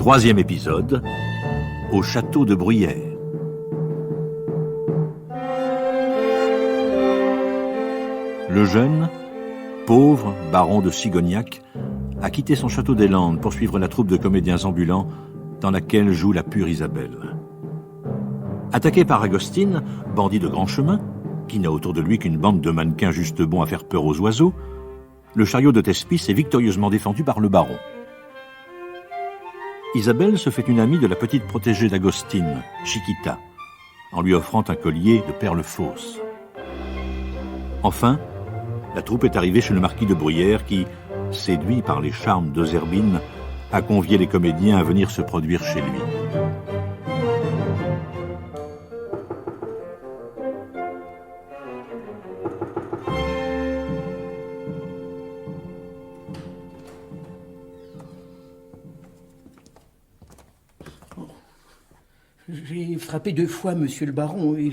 Troisième épisode, au château de Bruyères. Le jeune, pauvre baron de Sigognac a quitté son château des Landes pour suivre la troupe de comédiens ambulants dans laquelle joue la pure Isabelle. Attaqué par Agostine, bandit de grand chemin, qui n'a autour de lui qu'une bande de mannequins juste bons à faire peur aux oiseaux, le chariot de Thespis est victorieusement défendu par le baron. Isabelle se fait une amie de la petite protégée d'Agostine, Chiquita, en lui offrant un collier de perles fausses. Enfin, la troupe est arrivée chez le marquis de Bruyères qui, séduit par les charmes de Zerbine, a convié les comédiens à venir se produire chez lui. J'ai frappé 2 fois, monsieur le baron, et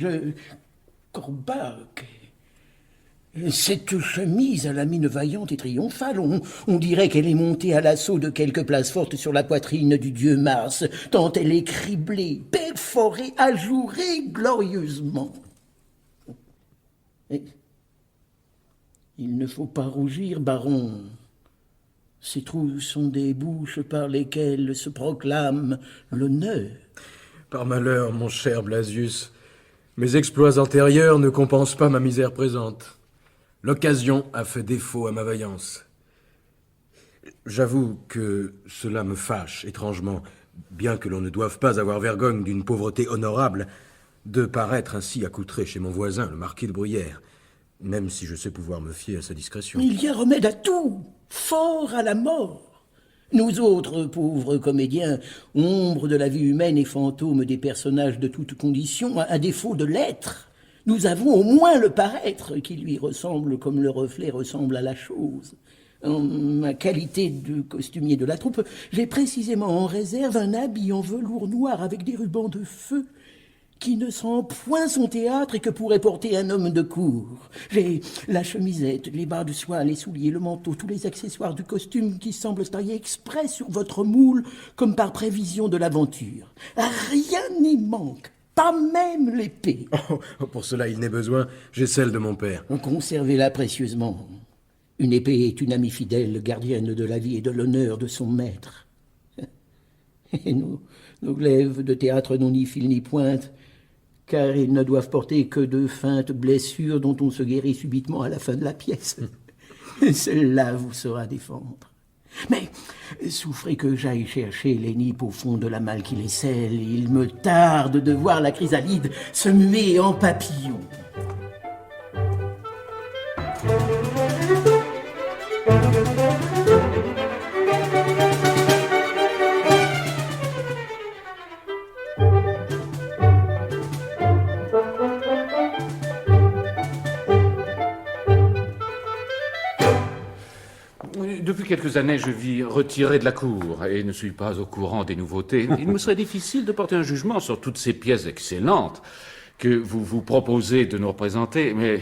Corbac. Cette chemise à la mine vaillante et triomphale, on dirait qu'elle est montée à l'assaut de quelque place forte sur la poitrine du dieu Mars, tant elle est criblée, perforée, ajourée glorieusement. Et il ne faut pas rougir, baron. Ces trous sont des bouches par lesquelles se proclame l'honneur. Par malheur, mon cher Blasius, mes exploits antérieurs ne compensent pas ma misère présente. L'occasion a fait défaut à ma vaillance. J'avoue que cela me fâche étrangement, bien que l'on ne doive pas avoir vergogne d'une pauvreté honorable, de paraître ainsi accoutré chez mon voisin, le marquis de Bruyères, même si je sais pouvoir me fier à sa discrétion. Il y a remède à tout, fort à la mort. Nous autres, pauvres comédiens, ombres de la vie humaine et fantômes des personnages de toutes conditions, à défaut de l'être, nous avons au moins le paraître qui lui ressemble comme le reflet ressemble à la chose. En ma qualité de costumier de la troupe, j'ai précisément en réserve un habit en velours noir avec des rubans de feu qui ne sent point son théâtre et que pourrait porter un homme de cour. J'ai la chemisette, les bas de soie, les souliers, le manteau, tous les accessoires du costume qui semblent taillés exprès sur votre moule comme par prévision de l'aventure. Rien n'y manque, pas même l'épée. Oh, pour cela il n'est besoin, j'ai celle de mon père. Conservez-la précieusement. Une épée est une amie fidèle, gardienne de la vie et de l'honneur de son maître. Et nos glaives de théâtre n'ont ni fil ni pointe, car ils ne doivent porter que de feintes blessures dont on se guérit subitement à la fin de la pièce. Celle-là vous saura défendre. Mais souffrez que j'aille chercher les nippes au fond de la malle qui les scelle. Il me tarde de voir la chrysalide se muer en papillon. Depuis quelques années, je vis retiré de la cour et ne suis pas au courant des nouveautés. Il me serait difficile de porter un jugement sur toutes ces pièces excellentes que vous vous proposez de nous représenter, mais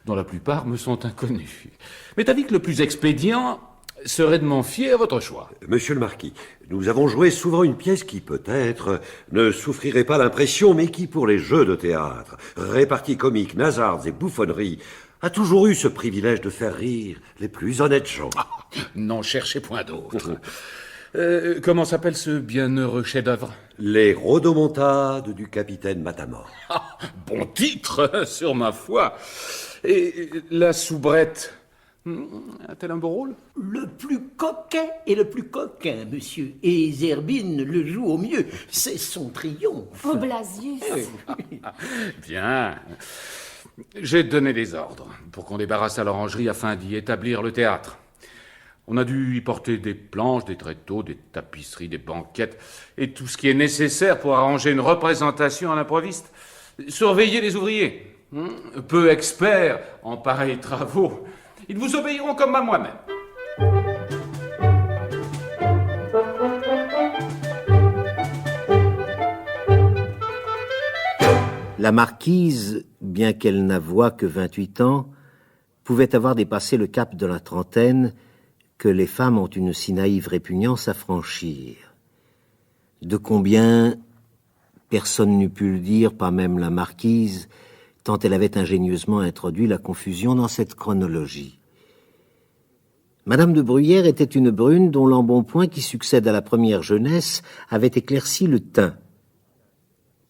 dont la plupart me sont inconnues. Mais t'as dit que le plus expédient serait de m'en fier à votre choix. Monsieur le Marquis, nous avons joué souvent une pièce qui, peut-être, ne souffrirait pas l'impression, mais qui, pour les jeux de théâtre, réparties comiques, nasardes et bouffonneries, a toujours eu ce privilège de faire rire les plus honnêtes gens. N'en cherchez point d'autre. Comment s'appelle ce bienheureux chef-d'œuvre? Les rodomontades du capitaine Matamor. Bon titre, sur ma foi. Et la soubrette, a-t-elle un beau rôle? Le plus coquet et le plus coquin, monsieur. Et Zerbine le joue au mieux. C'est son triomphe. Oh, Blasius. Bien. J'ai donné des ordres pour qu'on débarrasse à l'orangerie afin d'y établir le théâtre. On a dû y porter des planches, des tréteaux, des tapisseries, des banquettes et tout ce qui est nécessaire pour arranger une représentation à l'improviste. Surveiller les ouvriers, peu experts en pareils travaux. Ils vous obéiront comme à moi-même. La marquise, bien qu'elle n'avouât que 28 ans, pouvait avoir dépassé le cap de la trentaine que les femmes ont une si naïve répugnance à franchir. De combien, personne n'eût pu le dire, pas même la marquise, tant elle avait ingénieusement introduit la confusion dans cette chronologie. Madame de Bruyères était une brune dont l'embonpoint qui succède à la première jeunesse avait éclairci le teint.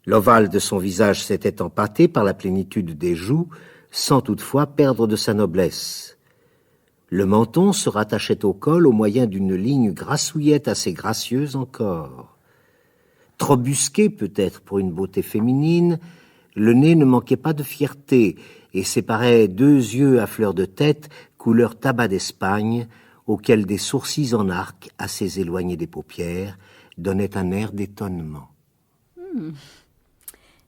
L'ovale de son visage s'était empâté par la plénitude des joues, sans toutefois perdre de sa noblesse. Le menton se rattachait au col au moyen d'une ligne grassouillette assez gracieuse encore. Trop busqué peut-être pour une beauté féminine, le nez ne manquait pas de fierté et séparait 2 yeux à fleur de tête, couleur tabac d'Espagne, auxquels des sourcils en arc, assez éloignés des paupières, donnaient un air d'étonnement.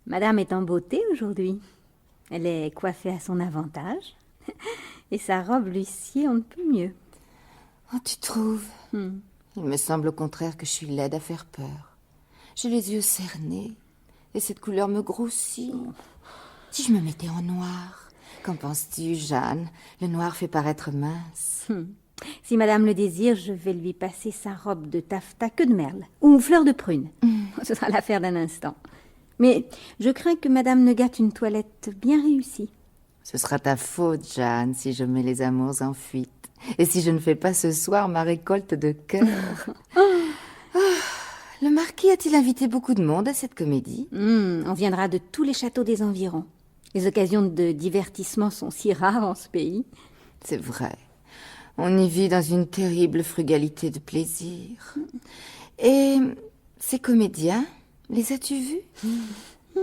Madame est en beauté aujourd'hui. Elle est coiffée à son avantage. Et sa robe lui sied on ne peut mieux. Oh, tu trouves Il me semble au contraire que je suis laide à faire peur. J'ai les yeux cernés, et cette couleur me grossit. Si je me mettais en noir, qu'en penses-tu, Jeanne? Le noir fait paraître mince. Si madame le désire, je vais lui passer sa robe de taffetas queue de merle, ou fleur de prune. Ce sera l'affaire d'un instant. Mais je crains que madame ne gâte une toilette bien réussie. Ce sera ta faute, Jeanne, si je mets les amours en fuite. Et si je ne fais pas ce soir ma récolte de cœur. Le marquis a-t-il invité beaucoup de monde à cette comédie? On viendra de tous les châteaux des environs. Les occasions de divertissement sont si rares en ce pays. C'est vrai. On y vit dans une terrible frugalité de plaisir. Et ces comédiens, les as-tu vus?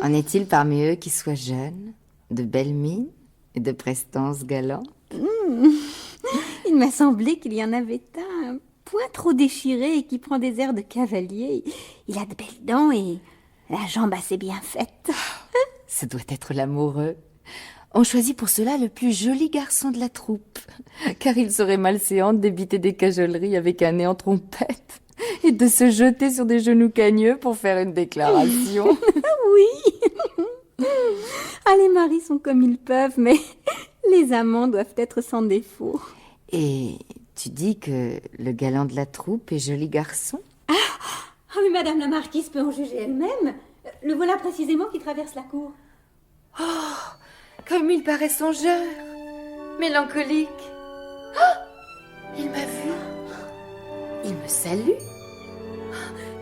En est-il parmi eux qui soient jeunes, de belles mines et de prestance galantes? Il m'a semblé qu'il y en avait un point trop déchiré et qui prend des airs de cavalier. Il a de belles dents et la jambe assez bien faite. Ce doit être l'amoureux. On choisit pour cela le plus joli garçon de la troupe, car il serait malséant d'éviter des cajoleries avec un nez en trompette et de se jeter sur des genoux cagneux pour faire une déclaration. Oui. Ah, les maris sont comme ils peuvent, mais les amants doivent être sans défaut. Et tu dis que le galant de la troupe est joli garçon? Ah, mais madame la marquise peut en juger elle-même. Le voilà précisément qui traverse la cour. Oh, comme il paraît songeur, mélancolique. Oh, il m'a vu. Il me salue.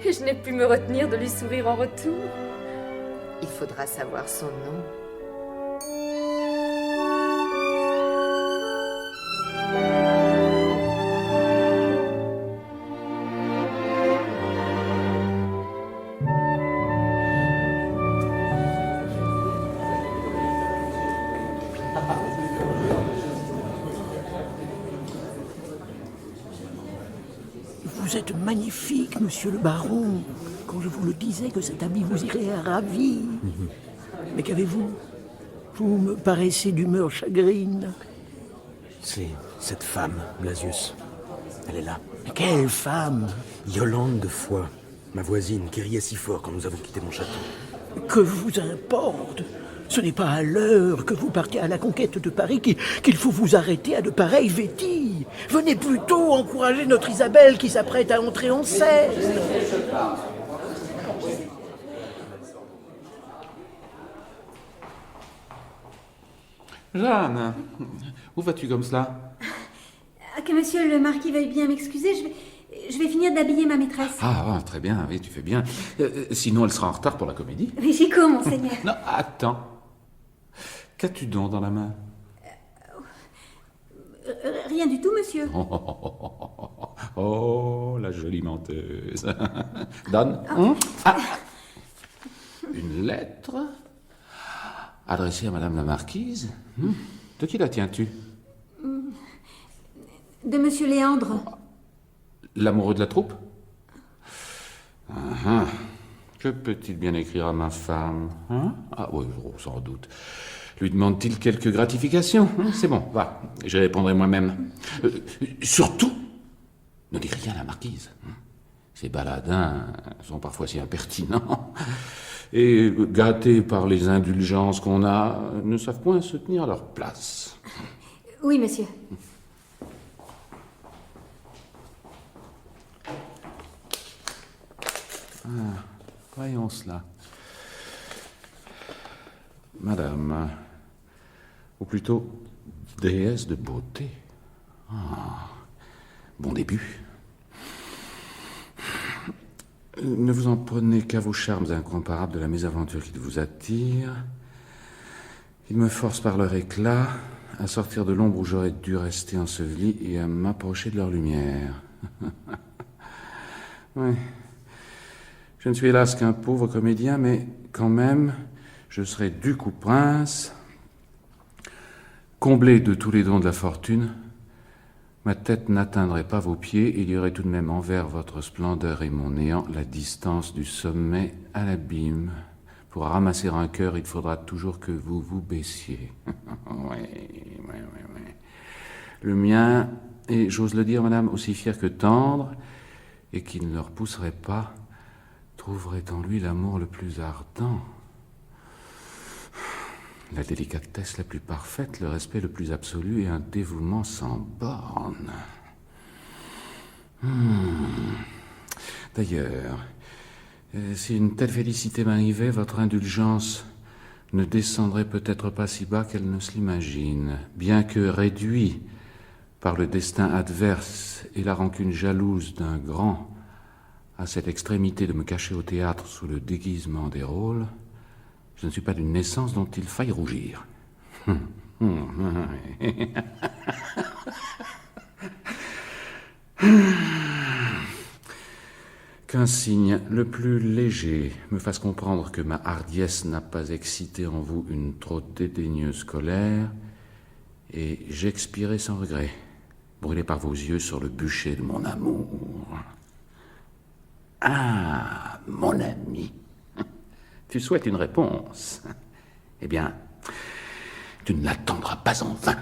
Et je n'ai pu me retenir de lui sourire en retour. Il faudra savoir son nom. Vous êtes magnifique, monsieur le baron. Quand je vous le disais que cet habit vous irait ravi. Mais qu'avez-vous? Vous me paraissez d'humeur chagrine. C'est cette femme, Blasius. Elle est là. Quelle femme? Yolande de Foix, ma voisine, qui riait si fort quand nous avons quitté mon château. Que vous importe? Ce n'est pas à l'heure que vous partez à la conquête de Paris qu'il faut vous arrêter à de pareilles vétilles. Venez plutôt encourager notre Isabelle qui s'apprête à entrer en scène. Jeanne, où vas-tu comme cela? Que monsieur le marquis veuille bien m'excuser, je vais finir d'habiller ma maîtresse. Ah, très bien, oui, tu fais bien. Sinon, elle sera en retard pour la comédie. Mais j'y cours, monseigneur. Non, attends. Qu'as-tu donc dans la main? Rien du tout, monsieur. Oh, la jolie menteuse. Donne. Une lettre adressée à madame la marquise. De qui la tiens-tu? De monsieur Léandre. L'amoureux de la troupe? Que peut-il bien écrire à ma femme? Ah oui, sans doute. Lui demande-t-il quelques gratifications? C'est bon, va, je répondrai moi-même. Surtout, ne dis rien à la marquise. Ces baladins sont parfois si impertinents. Et, gâtés par les indulgences qu'on a, ne savent point se tenir à leur place. Oui, monsieur. Voyons cela. Madame, ou plutôt déesse de beauté. Bon début. Ne vous en prenez qu'à vos charmes incomparables de la mésaventure qui vous attire. Ils me forcent par leur éclat à sortir de l'ombre où j'aurais dû rester enseveli et à m'approcher de leur lumière. Oui. Je ne suis hélas qu'un pauvre comédien, mais quand même, je serai duc ou prince, comblé de tous les dons de la fortune. Ma tête n'atteindrait pas vos pieds, et il y aurait tout de même envers votre splendeur et mon néant la distance du sommet à l'abîme. Pour ramasser un cœur, il faudra toujours que vous vous baissiez. Oui. Le mien est, j'ose le dire, madame, aussi fier que tendre, et qui ne le repousserait pas, trouverait en lui l'amour le plus ardent, la délicatesse la plus parfaite, le respect le plus absolu et un dévouement sans bornes. D'ailleurs, si une telle félicité m'arrivait, votre indulgence ne descendrait peut-être pas si bas qu'elle ne se l'imagine, bien que réduit par le destin adverse et la rancune jalouse d'un grand à cette extrémité de me cacher au théâtre sous le déguisement des rôles. Je ne suis pas d'une naissance dont il faille rougir. Qu'un signe le plus léger me fasse comprendre que ma hardiesse n'a pas excité en vous une trop dédaigneuse colère, et j'expirai sans regret, brûlé par vos yeux sur le bûcher de mon amour. Ah, mon ami, tu souhaites une réponse. Eh bien, tu ne l'attendras pas en vain.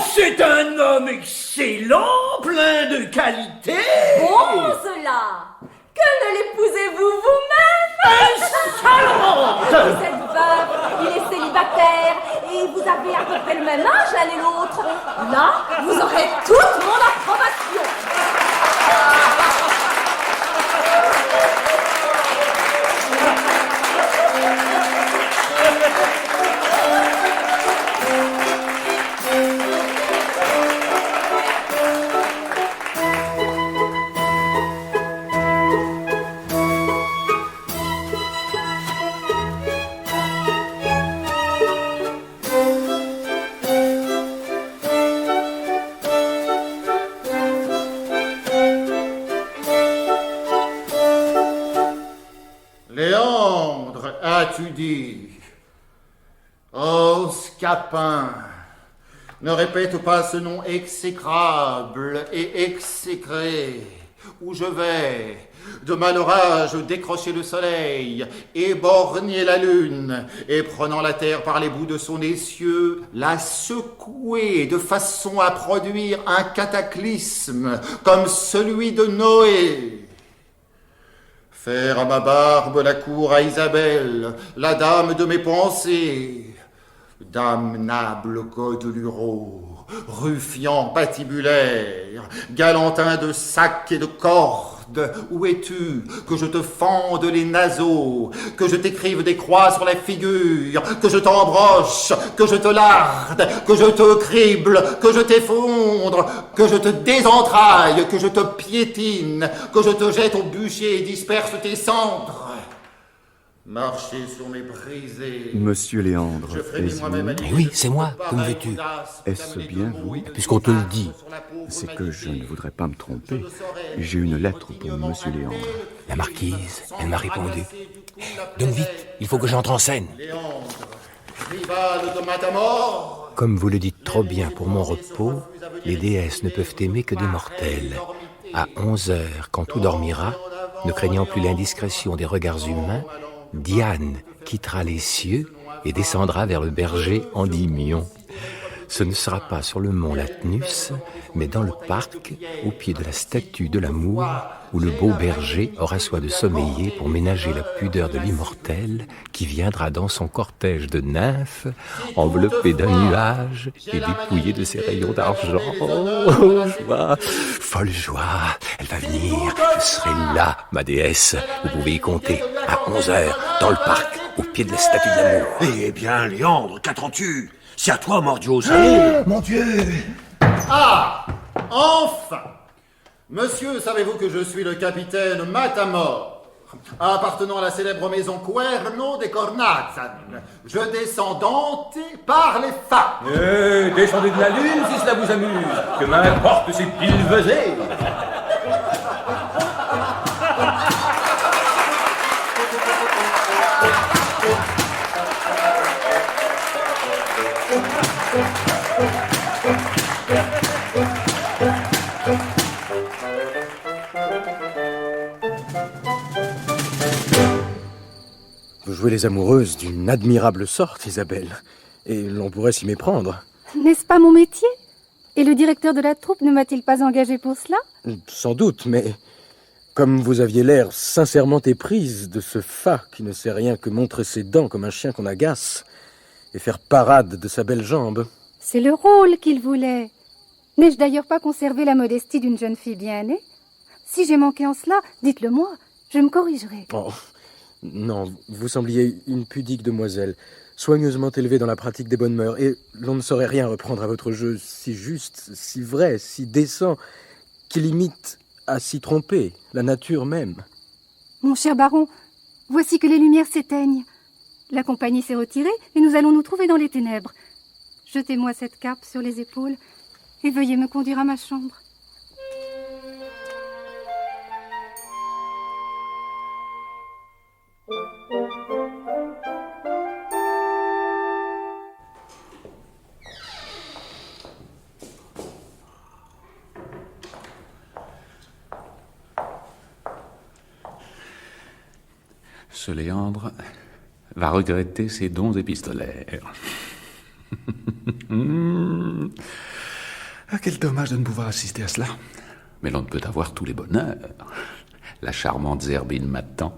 C'est un homme excellent, plein de qualité. Bon, cela. Que ne l'épousez-vous vous-même? Insolente! Vous êtes veuve, il est célibataire, et vous avez à peu près le même âge l'un et l'autre. Là, vous aurez toute mon approbation. As-tu dit? Oh, Scapin, ne répète pas ce nom exécrable et exécré. où je vais, de malheurage décrocher le soleil, éborgner la lune, et prenant la terre par les bouts de son essieu, la secouer de façon à produire un cataclysme comme celui de Noé. Faire à ma barbe la cour à Isabelle, la dame de mes pensées. Damnable Godelureau, ruffian patibulaire, galantin de sacs et de cordes, où es-tu, que je te fende les naseaux, que je t'écrive des croix sur la figure, que je t'embroche, que je te larde, que je te crible, que je t'effondre, que je te désentraille, que je te piétine, que je te jette au bûcher et disperse tes cendres. Marcher sur mes brisés. Monsieur Léandre, est-ce vous? Mais oui, c'est moi, que me veux-tu? Est-ce bien vous? Puisqu'on te le dit. C'est que je ne voudrais pas me tromper. J'ai une lettre pour Monsieur Léandre. La marquise, elle m'a répondu. Donne vite, il faut que j'entre en scène. Rival de Matamor. Comme vous le dites trop bien pour mon repos, les déesses ne peuvent aimer que des mortels. À 11 heures, quand tout dormira, ne craignant plus l'indiscrétion des regards humains, Diane quittera les cieux et descendra vers le berger Endymion. Ce ne sera pas sur le mont Lathnus, mais dans le parc, au pied de la statue de l'amour, où le beau berger aura soin de sommeiller pour ménager la pudeur de l'immortel qui viendra dans son cortège de nymphes, enveloppé d'un nuage et dépouillé de ses rayons d'argent. Oh, joie, folle joie, elle va venir, je serai là, ma déesse. Vous pouvez y compter, à 11 heures, dans le parc, au pied de la statue de l'amour. Eh bien, Léandre, qu'attends-tu? C'est à toi, Mordios. Mon Dieu! Ah! Enfin! Monsieur, savez-vous que je suis le capitaine Matamor, appartenant à la célèbre maison Cuerno de Cornazan. Je descends dompté par les femmes. Descendez de la lune si cela vous amuse. Que m'importe ces pilevesées. Vous jouez les amoureuses d'une admirable sorte, Isabelle, et l'on pourrait s'y méprendre. N'est-ce pas mon métier? Et le directeur de la troupe ne m'a-t-il pas engagé pour cela? Sans doute, mais comme vous aviez l'air sincèrement éprise de ce fat qui ne sait rien que montrer ses dents comme un chien qu'on agace et faire parade de sa belle jambe. C'est le rôle qu'il voulait. N'ai-je d'ailleurs pas conservé la modestie d'une jeune fille bien née? Si j'ai manqué en cela, dites-le moi, je me corrigerai. Oh, non, vous sembliez une pudique demoiselle, soigneusement élevée dans la pratique des bonnes mœurs, et l'on ne saurait rien reprendre à votre jeu si juste, si vrai, si décent, qu'il imite à s'y tromper, la nature même. Mon cher baron, voici que les lumières s'éteignent. La compagnie s'est retirée et nous allons nous trouver dans les ténèbres. Jetez-moi cette cape sur les épaules et veuillez me conduire à ma chambre. Ce Léandre va regretter ses dons épistolaires. Ah, quel dommage de ne pouvoir assister à cela. Mais l'on ne peut avoir tous les bonheurs. La charmante Zerbine m'attend,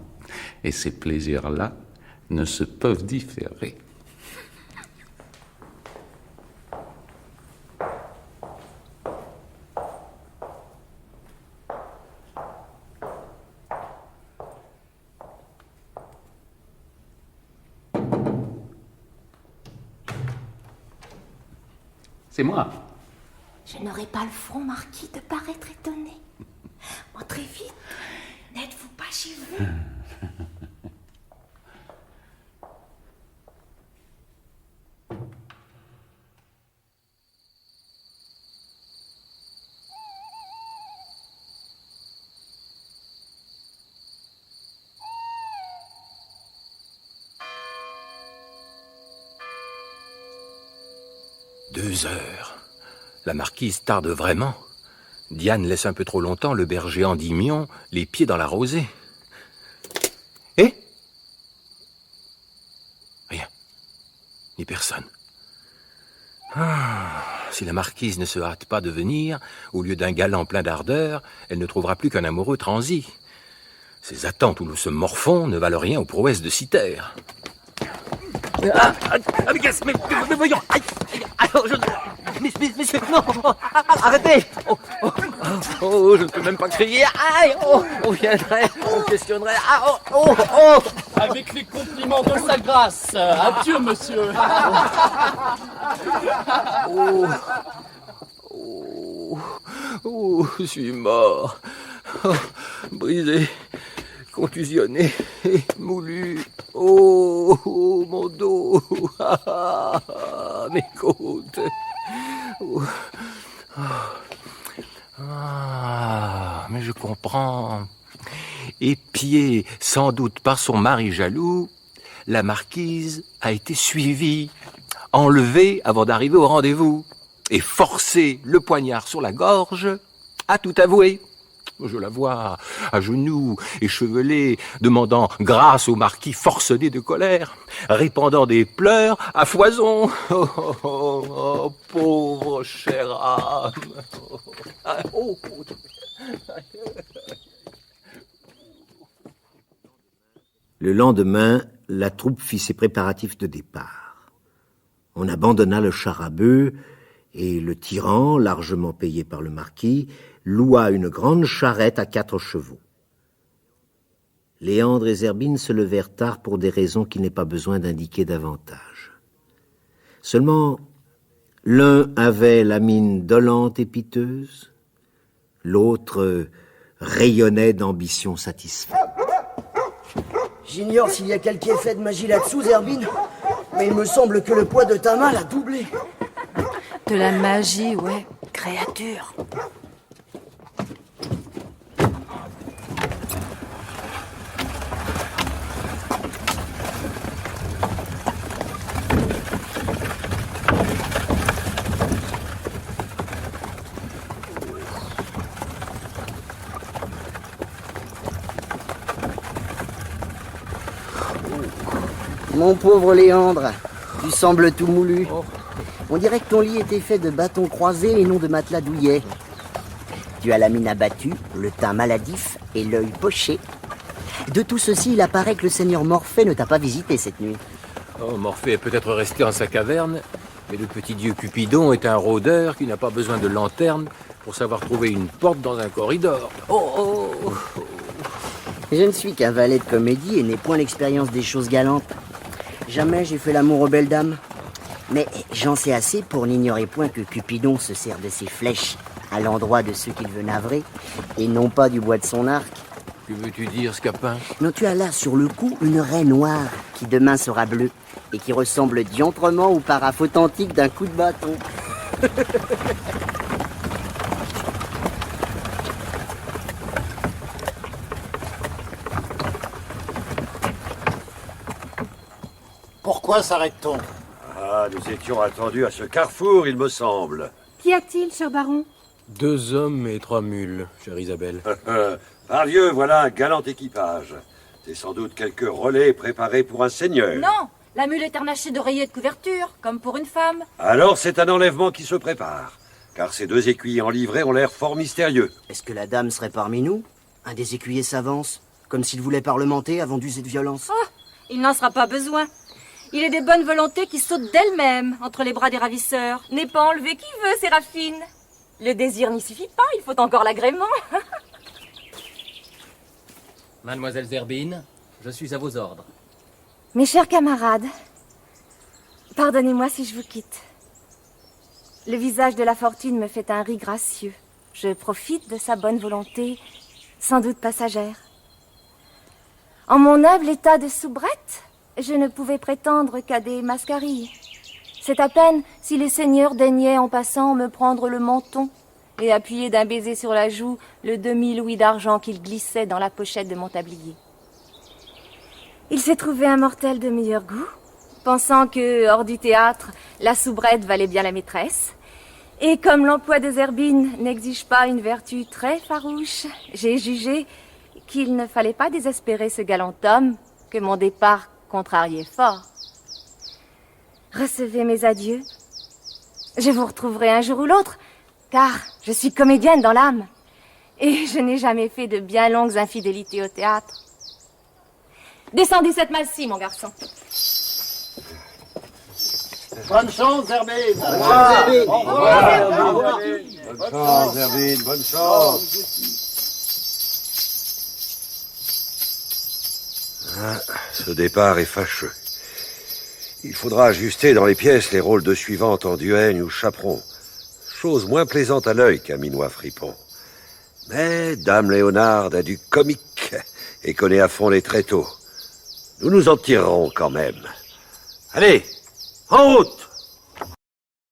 et ces plaisirs-là ne se peuvent différer. C'est moi. Je n'aurai pas le front, Marquis, de paraître étonné. Entrez vite. N'êtes-vous pas chez vous? 2 heures. La marquise tarde vraiment. Diane laisse un peu trop longtemps le berger Endymion les pieds dans la rosée. Eh? Rien. Ni personne. Si la marquise ne se hâte pas de venir, au lieu d'un galant plein d'ardeur, elle ne trouvera plus qu'un amoureux transi. Ces attentes où nous sommes morfons ne valent rien aux prouesses de Cythère. Mais voyons. Monsieur, non. Arrêtez. Je ne peux même pas crier. On viendrait, on questionnerait. Avec les compliments de sa grâce. Adieu, monsieur. Je suis mort. Brisé, contusionné, moulu. Mon dos. Mes côtes. Mais je comprends. Épiée sans doute par son mari jaloux, la marquise a été suivie, enlevée avant d'arriver au rendez-vous, et forcée le poignard sur la gorge, à tout avouer. Je la vois, à genoux, échevelée, demandant grâce au marquis forcené de colère, répandant des pleurs à foison. Pauvre chère âme. Le lendemain, la troupe fit ses préparatifs de départ. On abandonna le char à bœufs et le tyran, largement payé par le marquis, loua une grande charrette à 4 chevaux. Léandre et Zerbine se levèrent tard pour des raisons qu'il n'est pas besoin d'indiquer davantage. Seulement, l'un avait la mine dolente et piteuse, l'autre rayonnait d'ambition satisfaite. J'ignore s'il y a quelque effet de magie là-dessous, Zerbine, mais il me semble que le poids de ta main l'a doublé. De la magie, ouais, créature. Mon pauvre Léandre, tu sembles tout moulu. On dirait que ton lit était fait de bâtons croisés et non de matelas douillet. Tu as la mine abattue, le teint maladif et l'œil poché. De tout ceci, il apparaît que le seigneur Morphée ne t'a pas visité cette nuit. Morphée est peut-être resté en sa caverne, mais le petit dieu Cupidon est un rôdeur qui n'a pas besoin de lanterne pour savoir trouver une porte dans un corridor. Je ne suis qu'un valet de comédie et n'ai point l'expérience des choses galantes. Jamais j'ai fait l'amour aux belles dames. Mais j'en sais assez pour n'ignorer point que Cupidon se sert de ses flèches à l'endroit de ceux qu'il veut navrer, et non pas du bois de son arc. Que veux-tu dire, Scapin? Non, tu as là sur le cou une raie noire qui demain sera bleue, et qui ressemble diantrement au paraphe authentique d'un coup de bâton. Pourquoi s'arrête-t-on? Nous étions attendus à ce carrefour, il me semble. Qu'y a-t-il, cher baron? 2 hommes et 3 mules, chère Isabelle. Par Dieu, voilà un galant équipage. C'est sans doute quelques relais préparés pour un seigneur. Non, la mule est harnachée d'oreillers de couverture, comme pour une femme. Alors c'est un enlèvement qui se prépare, car ces 2 écuyers en livrée ont l'air fort mystérieux. Est-ce que la dame serait parmi nous? Un des écuyers s'avance, comme s'il voulait parlementer avant d'user de violence. Il n'en sera pas besoin. Il est des bonnes volontés qui sautent d'elles-mêmes entre les bras des ravisseurs. N'est pas enlevé qui veut, Séraphine. Le désir n'y suffit pas, il faut encore l'agrément. Mademoiselle Zerbine, je suis à vos ordres. Mes chers camarades, pardonnez-moi si je vous quitte. Le visage de la fortune me fait un riz gracieux. Je profite de sa bonne volonté, sans doute passagère. En mon humble état de soubrette, je ne pouvais prétendre qu'à des mascarilles. C'est à peine si les seigneurs daignaient en passant me prendre le menton et appuyer d'un baiser sur la joue le demi-louis d'argent qu'il glissait dans la pochette de mon tablier. Il s'est trouvé un mortel de meilleur goût, pensant que, hors du théâtre, la soubrette valait bien la maîtresse, Et comme l'emploi de Zerbine n'exige pas une vertu très farouche, j'ai jugé qu'il ne fallait pas désespérer ce galant homme que mon départ contrariait fort. Recevez mes adieux. Je vous retrouverai un jour ou l'autre, car je suis comédienne dans l'âme. Et je n'ai jamais fait de bien longues infidélités au théâtre. Descendez cette malle-ci, mon garçon. Bonne chance, Zerbine. Bonne chance, Zerbine. Au revoir. Bonne chance, Zerbine. Bonne chance. Ce départ est fâcheux. Il faudra ajuster dans les pièces les rôles de suivante en duègne ou chaperon. Chose moins plaisante à l'œil qu'un minois fripon. Mais Dame Léonard a du comique et connaît à fond les tréteaux. Nous nous en tirerons quand même. Allez, en route!